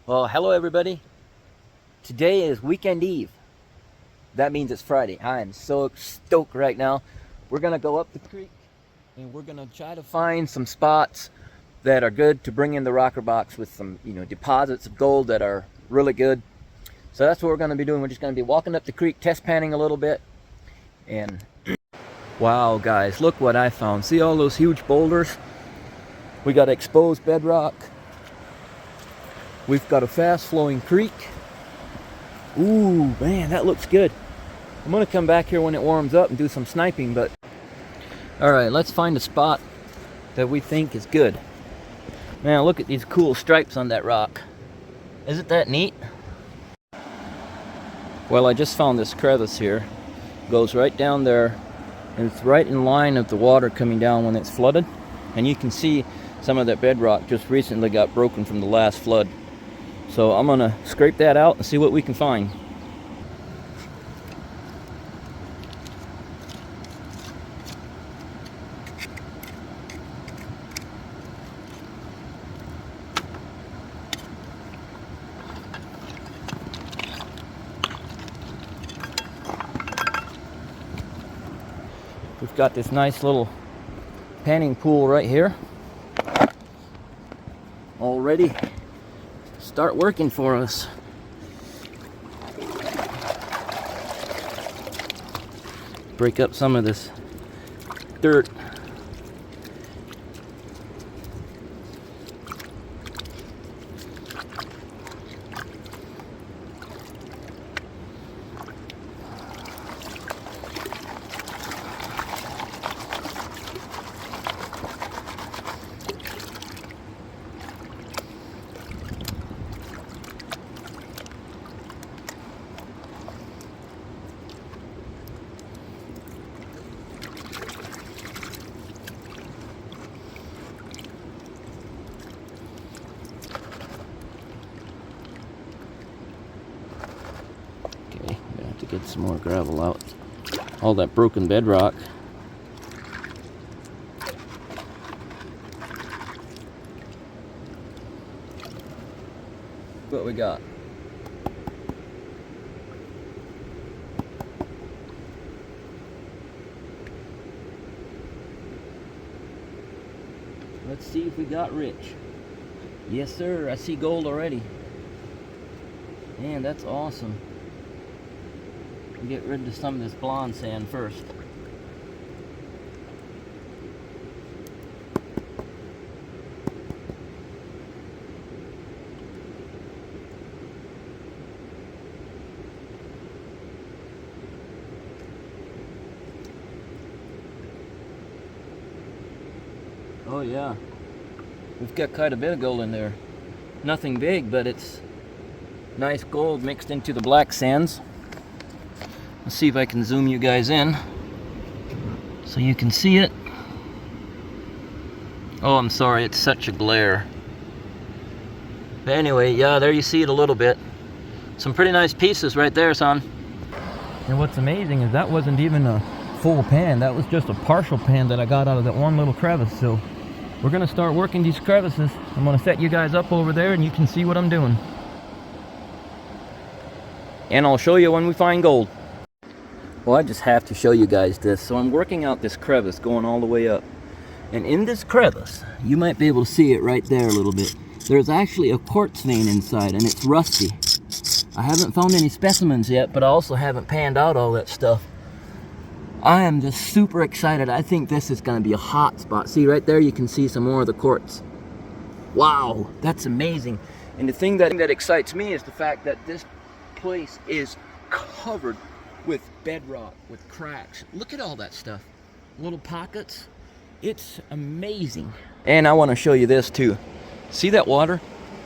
Well, hello everybody. Today is weekend eve. That means it's Friday. I am so stoked right now. We're gonna go up the creek and we're gonna try to find some spots that are good to bring in the rocker box with some, deposits of gold that are really good. So that's what we're gonna be doing. We're just gonna be walking up the creek, test panning a little bit. And wow, guys, look what I found. See all those huge boulders? We got exposed bedrock. We've got a fast flowing creek. Ooh, man, that looks good. I'm gonna come back here when it warms up and do some sniping, but all right, let's find a spot that we think is good. Man, look at these cool stripes on that rock. Isn't that neat? Well, I just found this crevice here. Goes right down there, and it's right in line of the water coming down when it's flooded. And you can see some of that bedrock just recently got broken from the last flood. So I'm gonna scrape that out and see what we can find. We've got this nice little panning pool right here. All ready to start working for us. Break up some of this dirt. To get some more gravel out. All that broken bedrock. What we got? Let's see if we got rich. Yes, sir. I see gold already. Man, that's awesome. Get rid of some of this blonde sand first. Oh yeah, we've got quite a bit of gold in there. Nothing big, but it's nice gold mixed into the black sands. Let's see if I can zoom you guys in so you can see it. Oh, I'm sorry, it's such a glare. But anyway, yeah, there you see it a little bit. Some pretty nice pieces right there, son. And what's amazing is that wasn't even a full pan. That was just a partial pan that I got out of that one little crevice. So we're gonna start working these crevices. I'm gonna set you guys up over there and you can see what I'm doing. And I'll show you when we find gold. Well, I just have to show you guys this. So I'm working out this crevice going all the way up. And in this crevice, you might be able to see it right there a little bit. There's actually a quartz vein inside and it's rusty. I haven't found any specimens yet, but I also haven't panned out all that stuff. I am just super excited. I think this is gonna be a hot spot. See right there, you can see some more of the quartz. Wow, that's amazing. And the thing that excites me is the fact that this place is covered with bedrock, with cracks. Look at all that stuff. Little pockets. It's amazing. And I want to show you this too. See that water?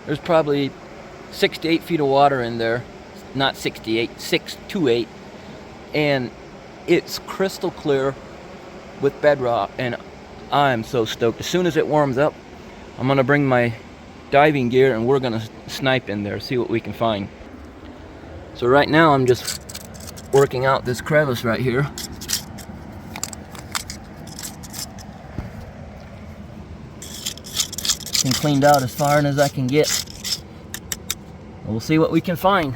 There's probably 6 to 8 feet of water in there. Not 68, 6 to 8. And it's crystal clear with bedrock. And I'm so stoked. As soon as it warms up, I'm going to bring my diving gear and we're going to snipe in there, see what we can find. So right now I'm just working out this crevice right here. And cleaned out as far as I can get. We'll see what we can find.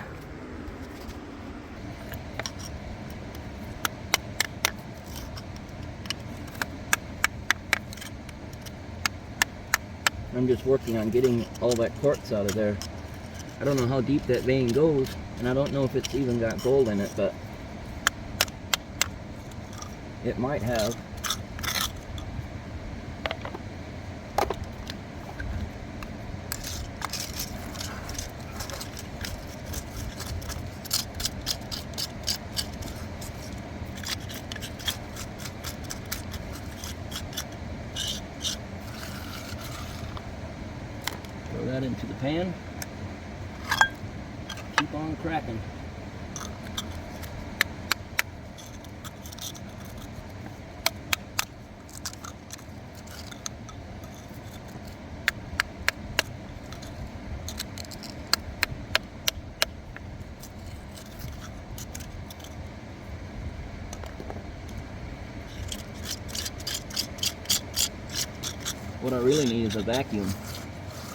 I'm just working on getting all that quartz out of there. I don't know how deep that vein goes, and I don't know if it's even got gold in it, but it might have. Throw that into the pan. Keep on cracking. What I really need is a vacuum.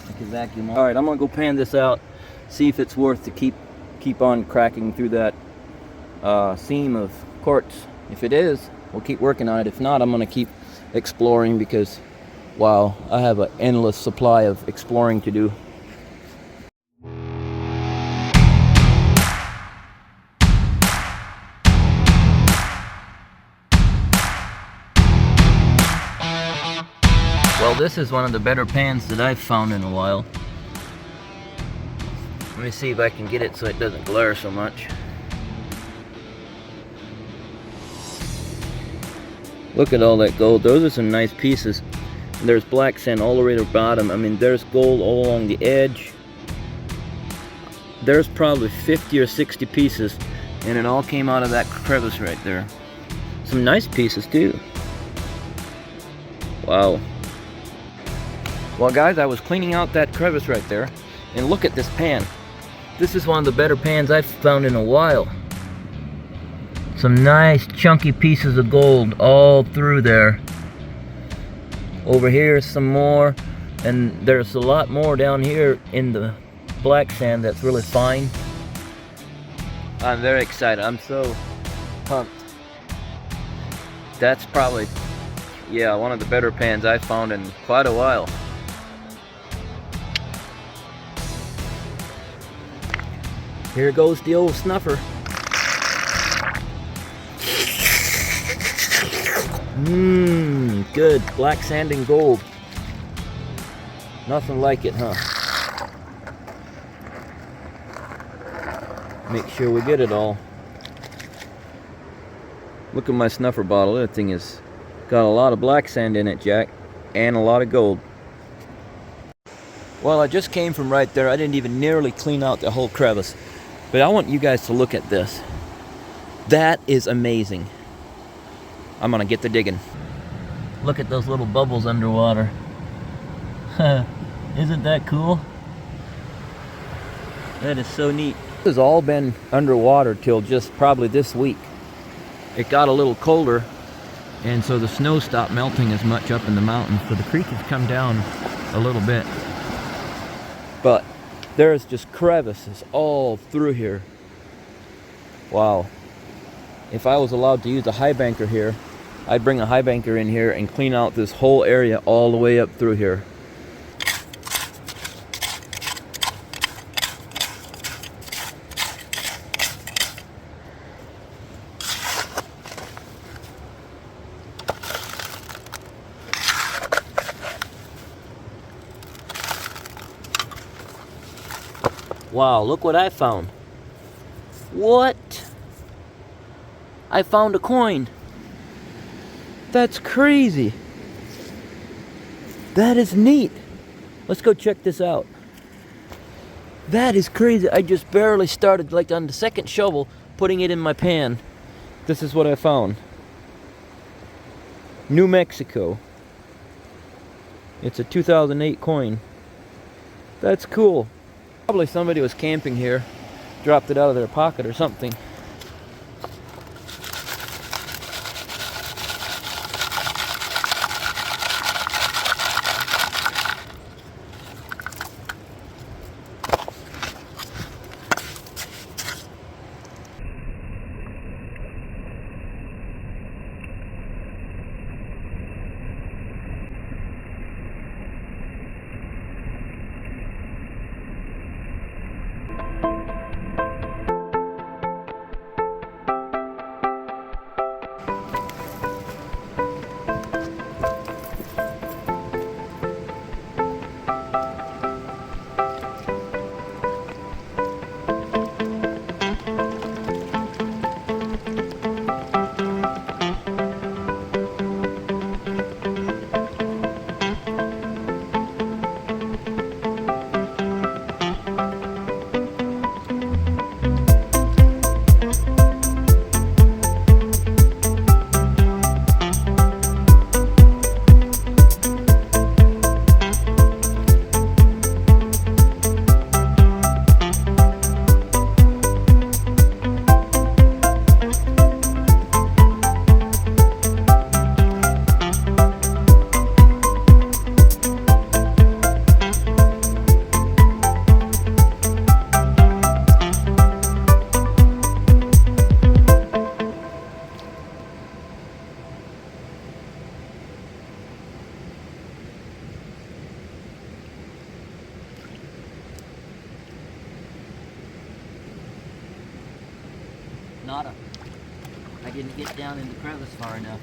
I can vacuum. All right, I'm gonna go pan this out, see if it's worth to keep on cracking through that seam of quartz. If it is, we'll keep working on it. If not, I'm gonna keep exploring because, wow, I have an endless supply of exploring to do. Well, this is one of the better pans that I've found in a while. Let me see if I can get it so it doesn't glare so much. Look at all that gold. Those are some nice pieces. There's black sand all the way to the bottom. I mean, there's gold all along the edge. There's probably 50 or 60 pieces, and it all came out of that crevice right there. Some nice pieces too. Wow. Well guys, I was cleaning out that crevice right there, and look at this pan. This is one of the better pans I've found in a while. Some nice chunky pieces of gold all through there. Over here some more, and there's a lot more down here in the black sand that's really fine. I'm very excited. I'm so pumped. That's probably, yeah, one of the better pans I've found in quite a while. Here goes the old snuffer. Good. Black sand and gold. Nothing like it, huh? Make sure we get it all. Look at my snuffer bottle. That thing has got a lot of black sand in it, Jack, and a lot of gold. Well, I just came from right there. I didn't even nearly clean out the whole crevice. But I want you guys to look at this. That is amazing. I'm gonna get to digging. Look at those little bubbles underwater. Isn't that cool? That is so neat. This has all been underwater till just probably this week. It got a little colder, and so the snow stopped melting as much up in the mountains, so the creek has come down a little bit. But there's just crevices all through here. Wow. If I was allowed to use a high banker here, I'd bring a high banker in here and clean out this whole area all the way up through here. Wow, look what I found. What? I found a coin. That's crazy. That is neat. Let's go check this out. That is crazy. I just barely started, like on the second shovel, putting it in my pan. This is what I found. New Mexico. It's a 2008 coin. That's cool. Probably somebody was camping here, dropped it out of their pocket or something. nada. I didn't get down in the crevice far enough.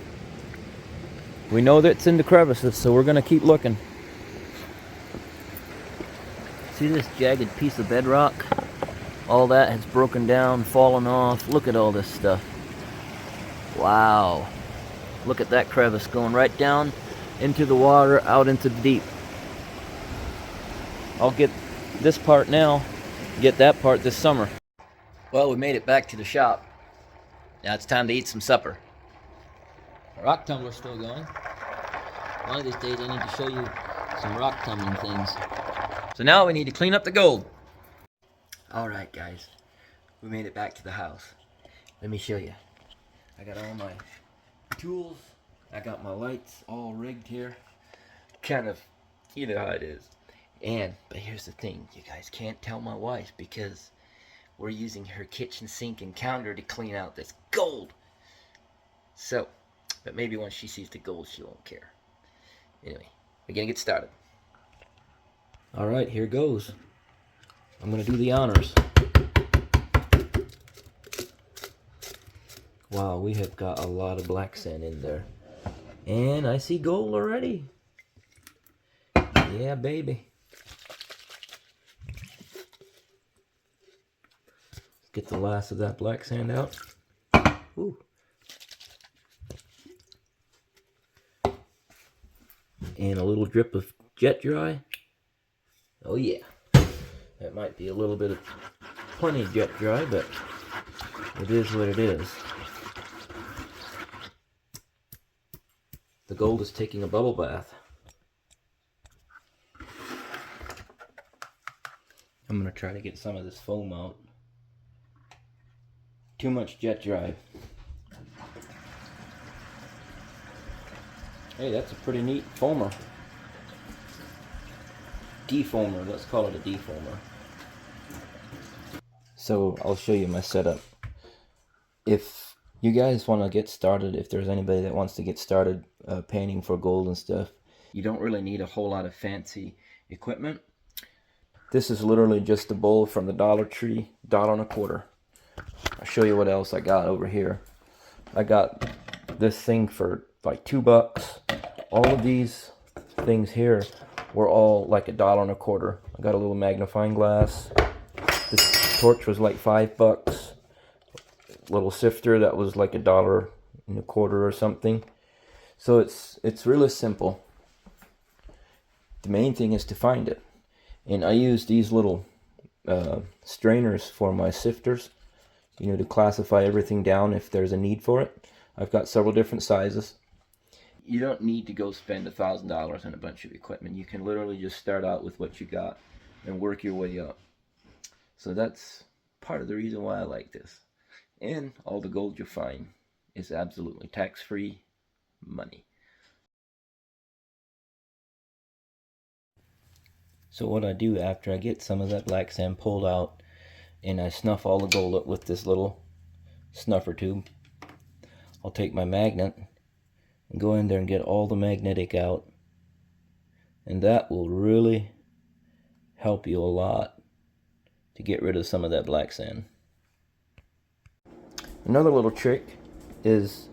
We know that it's in the crevices, so we're gonna keep looking. See this jagged piece of bedrock? All that has broken down, fallen off. Look at all this stuff. Wow. Look at that crevice going right down into the water, out into the deep. I'll get this part now, get that part this summer. Well, we made it back to the shop. Now it's time to eat some supper. The rock tumbler's still going. One of these days I need to show you some rock tumbling things. So now we need to clean up the gold. Alright guys, we made it back to the house. Let me show you. I got all my tools. I got my lights all rigged here. Kind of, you know how it is. But here's the thing, you guys can't tell my wife because we're using her kitchen sink and counter to clean out this gold. So, but maybe once she sees the gold, she won't care. Anyway, we're gonna get started. Alright, here goes. I'm gonna do the honors. Wow, we have got a lot of black sand in there. And I see gold already. Yeah, baby. Get the last of that black sand out. Ooh. And a little drip of jet dry. Oh yeah. That might be a little bit of plenty jet dry, but it is what it is. The gold is taking a bubble bath. I'm gonna try to get some of this foam out. Too much jet dry. Hey, that's a pretty neat foamer. Defoamer, let's call it a defoamer. So I'll show you my setup. If you guys want to get started, if there's anybody that wants to get started painting for gold and stuff, you don't really need a whole lot of fancy equipment. This is literally just a bowl from the Dollar Tree, $1.25. I'll show you what else I got over here. I got this thing for like $2. All of these things here were all like $1.25. I got a little magnifying glass. This torch was like $5. Little sifter that was like $1.25 or something. So it's really simple. The main thing is to find it. And I use these little strainers for my sifters, you know, to classify everything down if there's a need for it. I've got several different sizes. You don't need to go spend $1,000 on a bunch of equipment. You can literally just start out with what you got and work your way up. So that's part of the reason why I like this. And all the gold you find is absolutely tax-free money. So what I do after I get some of that black sand pulled out and I snuff all the gold up with this little snuffer tube, I'll take my magnet and go in there and get all the magnetic out, and that will really help you a lot to get rid of some of that black sand. Another little trick is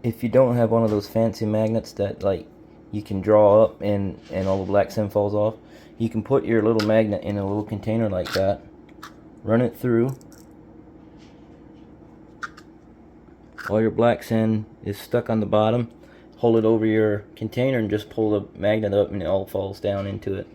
if you don't have one of those fancy magnets that like you can draw up and all the black sand falls off, you can put your little magnet in a little container like that, run it through. All your black sand is stuck on the bottom, hold it over your container and just pull the magnet up and it all falls down into it.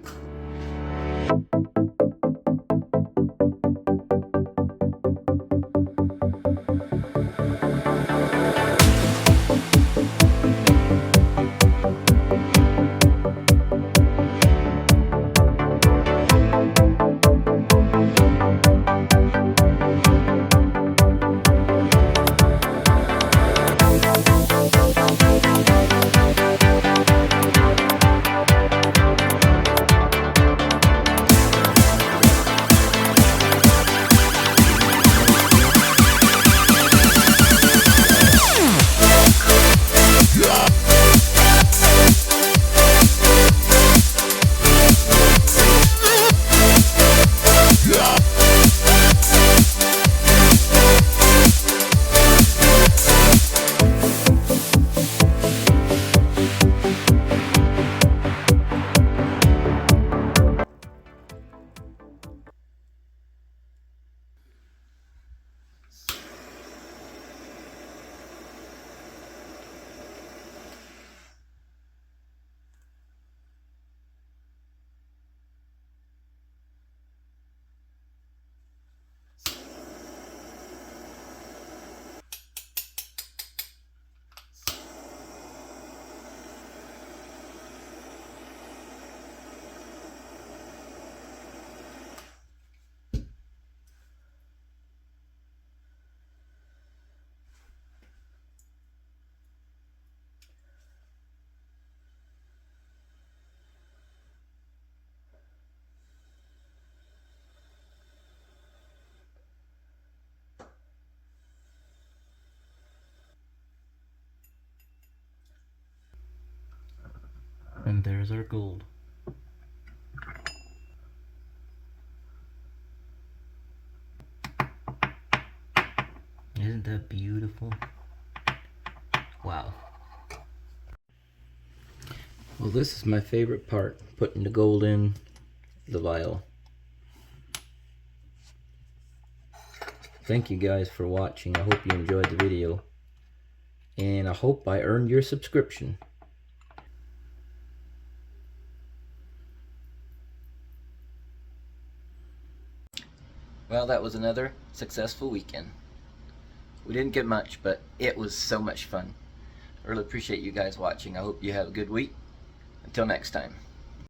And there's our gold. Isn't that beautiful? Wow. Well, this is my favorite part, putting the gold in the vial. Thank you guys for watching. I hope you enjoyed the video. And I hope I earned your subscription. Well, that was another successful weekend. We didn't get much, but it was so much fun. I really appreciate you guys watching. I hope you have a good week. Until next time.